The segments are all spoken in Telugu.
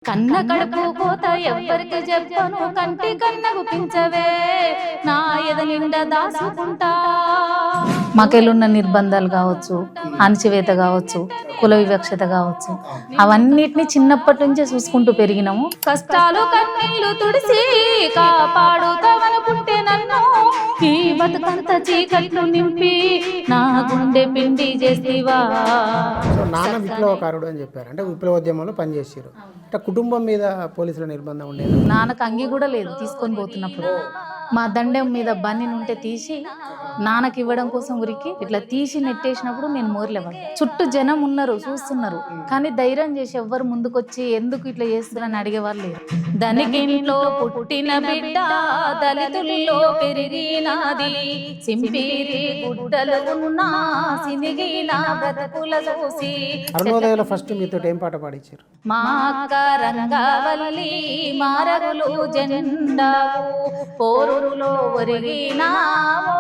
కన్న కడుపు కోత ఎవ్వరికి చెప్పను, కంటి కన్నగు పించవే నా ఎద నిండా దాసుకుంటా. మాకెళ్ళున్న నిర్బంధాలు కావచ్చు, అణచివేత కావచ్చు, కుల వివక్షత కావచ్చు, అవన్నిటిని చిన్నప్పటి నుంచే చూసుకుంటూ పెరిగినాము. కష్టాలు కన్నీళ్లు తుడిసి కాపాడుతావనుకుంటే నన్ను ఈ బతుకంత చీకట్లు నింపి నా గుండె పిండి చేసేవా. నాన్న విప్లవకారుడు అని చెప్పారు, అంటే విప్లవోద్యమంలో పనిచేసారు. అంటే కుటుంబం మీద పోలీసుల నిర్బంధం ఉండేది. నాన్నకు అంగి కూడా లేదు తీసుకొని పోతున్నప్పుడు. మా దండెం మీద బన్ని ఉంటే తీసి నాన్నకి ఇవ్వడం కోసం ఉరికి ఇట్లా తీసి నెట్టేసినప్పుడు నేను మోర్లేవాడు. చుట్టూ జనం ఉన్నారు, చూస్తున్నారు, కానీ ధైర్యం చేసి ఎవ్వరు ముందుకొచ్చి ఎందుకు ఇట్లా చేస్తున్నారని అడిగేవాళ్ళు లేరు. దానికింట్లో పుట్టిన బిడ్డ దళితుల్లో పెరిగినాది, సింపిరి గుడ్డలు ఉన్నా సినిగిన బ్రతుకుల చూసి. అరుణోదయలో ఫస్ట్ మీతో ఏం పాట పాడించారు? మా అక్క రంగవల్లి మారగులు జెండావు పోరులో ఒరిగినావో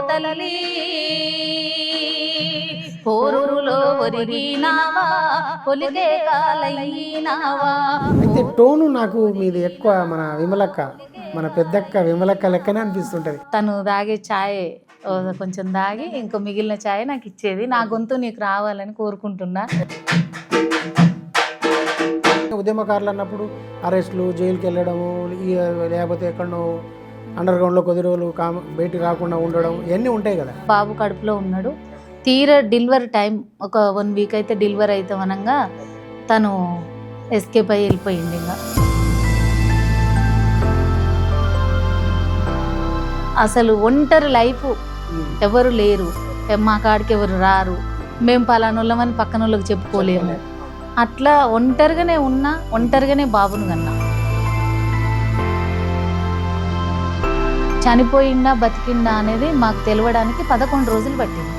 తలలి, పోరులో ఒరిగినావా పొలిగే కాలైనావా. అయితే టోను నాకు మీది ఎక్కువ మన విమలక్క, మన పెద్దక్క విమలక్క లెక్కనే అనిపిస్తుంటది. తను తాగే ఛాయ్ కొంచెం తాగి ఇంకో మిగిలిన ఛాయ్ నాకు ఇచ్చేది. నా గొంతు నీకు రావాలని కోరుకుంటున్నా. ఉద్యమకారులు అన్నప్పుడు అరెస్టులు, జైలుకి వెళ్ళడము, లేకపోతే ఎక్కడో అండర్ గ్రౌండ్లో కొద్ది రోజులు బయటికి రాకుండా ఉండడం, ఇవన్నీ ఉంటాయి కదా. బాబు కడుపులో ఉన్నాడు, తీర డెలివరీ టైం ఒక 1 వీక్ అయితే డెలివరీ అవుతాం అనగా తను ఎస్కేప్ అయ్యి వెళ్ళిపోయింది. ఇంకా అసలు ఒంటరి లైఫ్, ఎవరు లేరు, మా కాడికి ఎవరు రారు, మేము పలానోళ్ళమని పక్కన వాళ్ళకి చెప్పుకోలేము. అట్లా ఒంటరిగానే ఉన్నా, ఒంటరిగానే బాబును కన్నా. చనిపోయిందా బతికిందా అనేది మాకు తెలియడానికి 11 రోజులు పట్టింది.